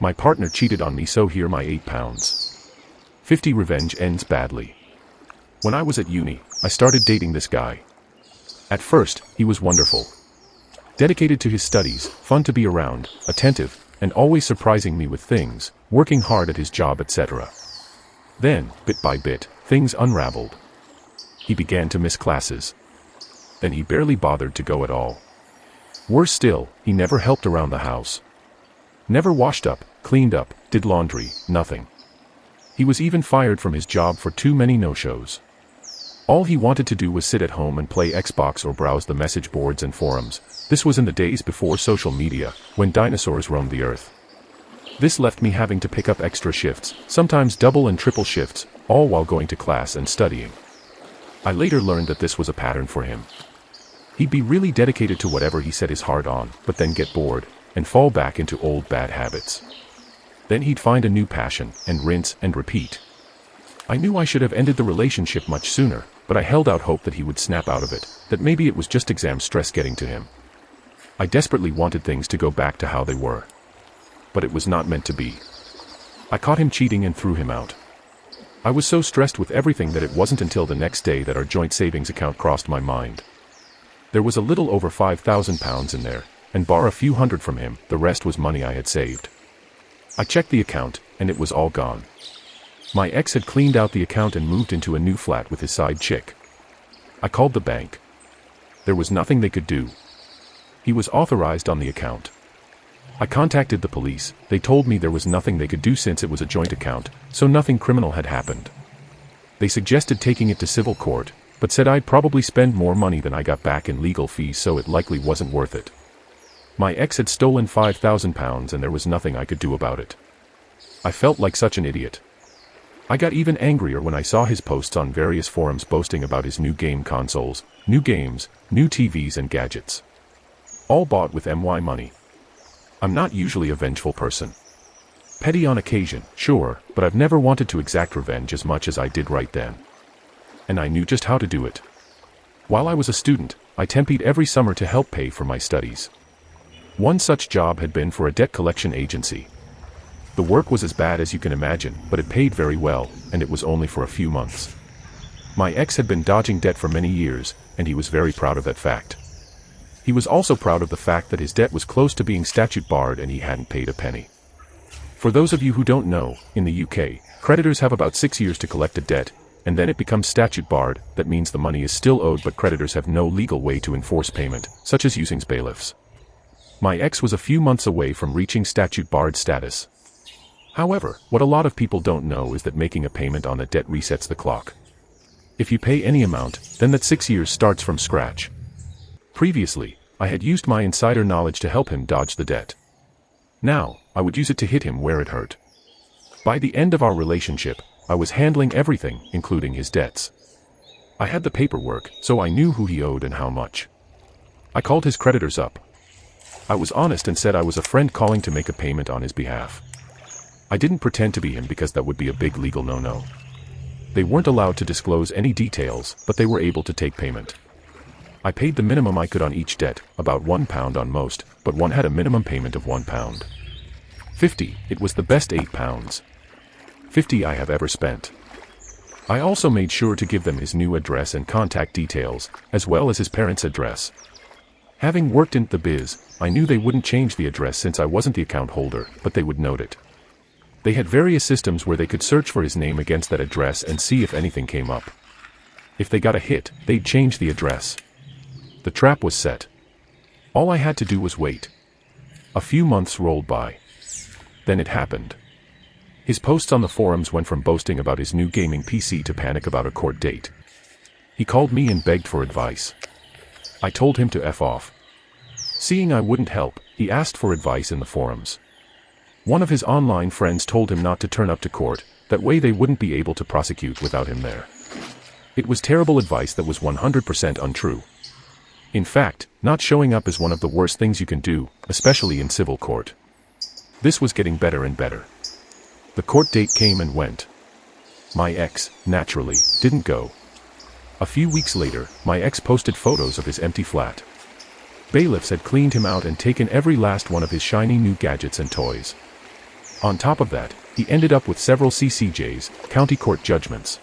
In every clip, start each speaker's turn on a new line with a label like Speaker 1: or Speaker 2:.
Speaker 1: My partner cheated on me, so here my £8. 50 revenge ends badly. When I was at uni, I started dating this guy. At first, he was wonderful. Dedicated to his studies, fun to be around, attentive, and always surprising me with things, working hard at his job, etc. Then, bit by bit, things unraveled. He began to miss classes. Then he barely bothered to go at all. Worse still, he never helped around the house. Never washed up, cleaned up, did laundry, nothing. He was even fired from his job for too many no-shows. All he wanted to do was sit at home and play Xbox or browse the message boards and forums. This was in the days before social media, when dinosaurs roamed the earth. This left me having to pick up extra shifts, sometimes double and triple shifts, all while going to class and studying. I later learned that this was a pattern for him. He'd be really dedicated to whatever he set his heart on, but then get bored, and fall back into old bad habits. Then he'd find a new passion, and rinse and repeat. I knew I should have ended the relationship much sooner, but I held out hope that he would snap out of it, that maybe it was just exam stress getting to him. I desperately wanted things to go back to how they were. But it was not meant to be. I caught him cheating and threw him out. I was so stressed with everything that it wasn't until the next day that our joint savings account crossed my mind. There was a little over £5,000 in there, and bar a few hundred from him, the rest was money I had saved. I checked the account, and it was all gone. My ex had cleaned out the account and moved into a new flat with his side chick. I called the bank. There was nothing they could do. He was authorized on the account. I contacted the police. They told me there was nothing they could do since it was a joint account, so nothing criminal had happened. They suggested taking it to civil court, but said I'd probably spend more money than I got back in legal fees, so it likely wasn't worth it. My ex had stolen £5,000 and there was nothing I could do about it. I felt like such an idiot. I got even angrier when I saw his posts on various forums boasting about his new game consoles, new games, new TVs and gadgets. All bought with my money. I'm not usually a vengeful person. Petty on occasion, sure, but I've never wanted to exact revenge as much as I did right then. And I knew just how to do it. While I was a student, I tempered every summer to help pay for my studies. One such job had been for a debt collection agency. The work was as bad as you can imagine, but it paid very well, and it was only for a few months. My ex had been dodging debt for many years, and he was very proud of that fact. He was also proud of the fact that his debt was close to being statute barred and he hadn't paid a penny. For those of you who don't know, in the UK, creditors have about 6 years to collect a debt, and then it becomes statute barred. That means the money is still owed, but creditors have no legal way to enforce payment, such as using bailiffs. My ex was a few months away from reaching statute barred status. However, what a lot of people don't know is that making a payment on the debt resets the clock. If you pay any amount, then that 6 years starts from scratch. Previously, I had used my insider knowledge to help him dodge the debt. Now, I would use it to hit him where it hurt. By the end of our relationship, I was handling everything, including his debts. I had the paperwork, so I knew who he owed and how much. I called his creditors up. I was honest and said I was a friend calling to make a payment on his behalf. I didn't pretend to be him because that would be a big legal no-no. They weren't allowed to disclose any details, but they were able to take payment. I paid the minimum I could on each debt, about £1 on most, but one had a minimum payment of £1. 50, it was the best £8. 50 I have ever spent. I also made sure to give them his new address and contact details, as well as his parents' address. Having worked in the biz, I knew they wouldn't change the address since I wasn't the account holder, but they would note it. They had various systems where they could search for his name against that address and see if anything came up. If they got a hit, they'd change the address. The trap was set. All I had to do was wait. A few months rolled by. Then it happened. His posts on the forums went from boasting about his new gaming PC to panic about a court date. He called me and begged for advice. I told him to F off. Seeing I wouldn't help, he asked for advice in the forums. One of his online friends told him not to turn up to court, that way they wouldn't be able to prosecute without him there. It was terrible advice that was 100% untrue. In fact, not showing up is one of the worst things you can do, especially in civil court. This was getting better and better. The court date came and went. My ex, naturally, didn't go. A few weeks later, my ex posted photos of his empty flat. Bailiffs had cleaned him out and taken every last one of his shiny new gadgets and toys. On top of that, he ended up with several CCJs, county court judgments.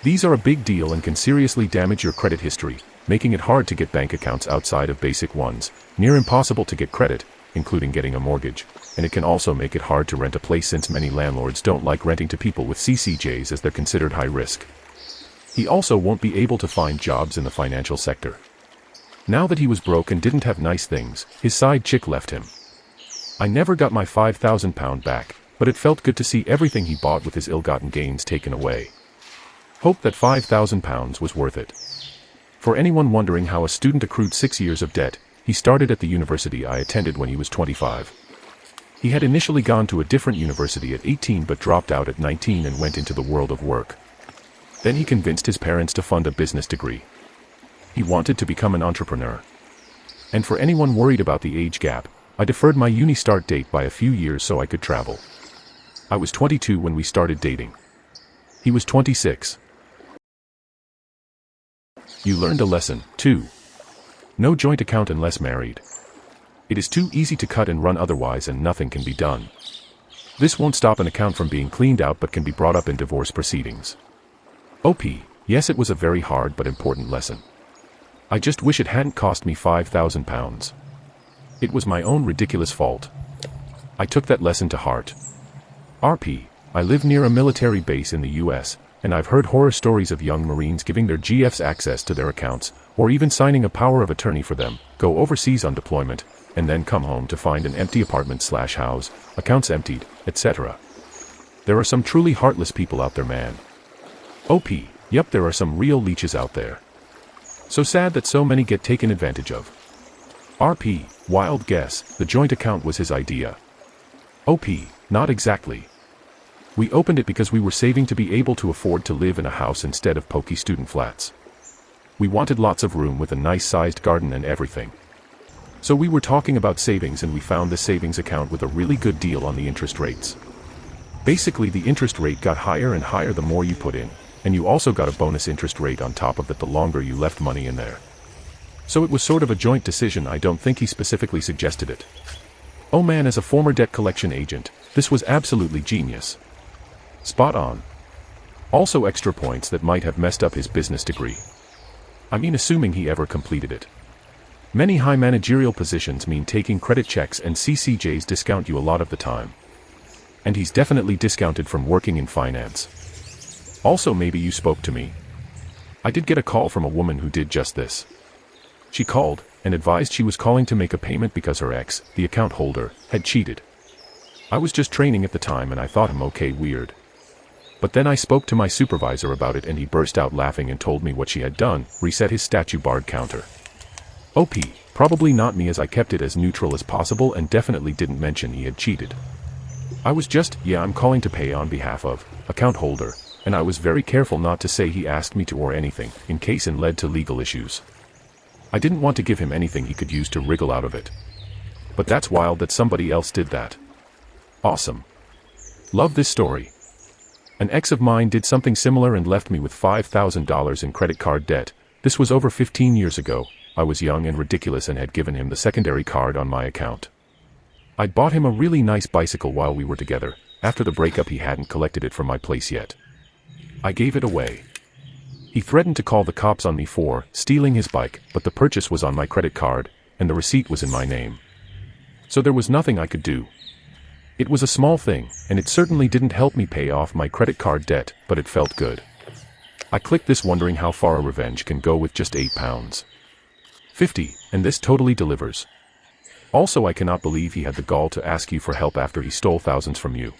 Speaker 1: These are a big deal and can seriously damage your credit history, making it hard to get bank accounts outside of basic ones, near impossible to get credit, including getting a mortgage, and it can also make it hard to rent a place since many landlords don't like renting to people with CCJs as they're considered high risk. He also won't be able to find jobs in the financial sector. Now that he was broke and didn't have nice things, his side chick left him. I never got my £5,000 back, but it felt good to see everything he bought with his ill-gotten gains taken away. Hope that £5,000 was worth it. For anyone wondering how a student accrued 6 years of debt, he started at the university I attended when he was 25. He had initially gone to a different university at 18 but dropped out at 19 and went into the world of work. Then he convinced his parents to fund a business degree. He wanted to become an entrepreneur. And for anyone worried about the age gap, I deferred my uni start date by a few years so I could travel. I was 22 when we started dating. He was 26. You learned a lesson, too. No joint account unless married. It is too easy to cut and run otherwise and nothing can be done. This won't stop an account from being cleaned out but can be brought up in divorce proceedings. OP, yes, it was a very hard but important lesson. I just wish it hadn't cost me £5,000. It was my own ridiculous fault. I took that lesson to heart. RP, I live near a military base in the US, and I've heard horror stories of young Marines giving their GFs access to their accounts, or even signing a power of attorney for them, go overseas on deployment, and then come home to find an empty apartment/house, accounts emptied, etc. There are some truly heartless people out there, man. OP, yep, there are some real leeches out there. So sad that so many get taken advantage of. RP, wild guess, the joint account was his idea. OP, not exactly. We opened it because we were saving to be able to afford to live in a house instead of pokey student flats. We wanted lots of room with a nice-sized garden and everything. So we were talking about savings and we found the savings account with a really good deal on the interest rates. Basically, the interest rate got higher and higher the more you put in, and you also got a bonus interest rate on top of it the longer you left money in there. So it was sort of a joint decision. I don't think he specifically suggested it. Oh man, as a former debt collection agent, this was absolutely genius. Spot on. Also extra points that might have messed up his business degree. I mean, assuming he ever completed it. Many high managerial positions mean taking credit checks, and CCJs discount you a lot of the time. And he's definitely discounted from working in finance. Also, maybe you spoke to me. I did get a call from a woman who did just this. She called and advised she was calling to make a payment because her ex, the account holder, had cheated. I was just training at the time and I thought him okay weird. But then I spoke to my supervisor about it and he burst out laughing and told me what she had done, reset his statue barred counter. OP, probably not me, as I kept it as neutral as possible and definitely didn't mention he had cheated. I was just, yeah, I'm calling to pay on behalf of account holder, and I was very careful not to say he asked me to or anything, in case it led to legal issues. I didn't want to give him anything he could use to wriggle out of it. But that's wild that somebody else did that. Awesome. Love this story. An ex of mine did something similar and left me with $5,000 in credit card debt. This was over 15 years ago. I was young and ridiculous and had given him the secondary card on my account. I'd bought him a really nice bicycle while we were together. After the breakup, he hadn't collected it from my place yet. I gave it away. He threatened to call the cops on me for stealing his bike, but the purchase was on my credit card, and the receipt was in my name. So there was nothing I could do. It was a small thing, and it certainly didn't help me pay off my credit card debt, but it felt good. I clicked this wondering how far a revenge can go with just £8.50, and this totally delivers. Also, I cannot believe he had the gall to ask you for help after he stole thousands from you.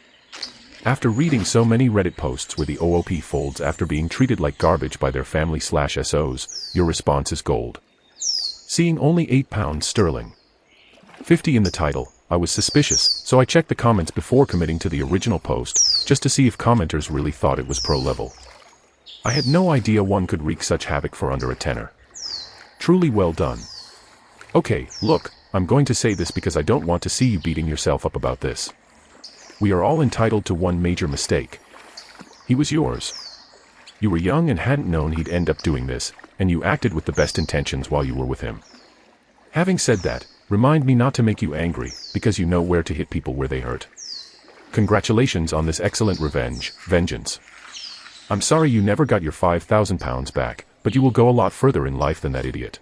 Speaker 1: After reading so many Reddit posts where the OOP folds after being treated like garbage by their family/SOs, your response is gold. Seeing only £8.50 in the title, I was suspicious, so I checked the comments before committing to the original post, just to see if commenters really thought it was pro-level. I had no idea one could wreak such havoc for under a tenner. Truly well done. Okay, look, I'm going to say this because I don't want to see you beating yourself up about this. We are all entitled to one major mistake. He was yours. You were young and hadn't known he'd end up doing this, and you acted with the best intentions while you were with him. Having said that, remind me not to make you angry, because you know where to hit people where they hurt. Congratulations on this excellent vengeance. I'm sorry you never got your £5,000 back, but you will go a lot further in life than that idiot.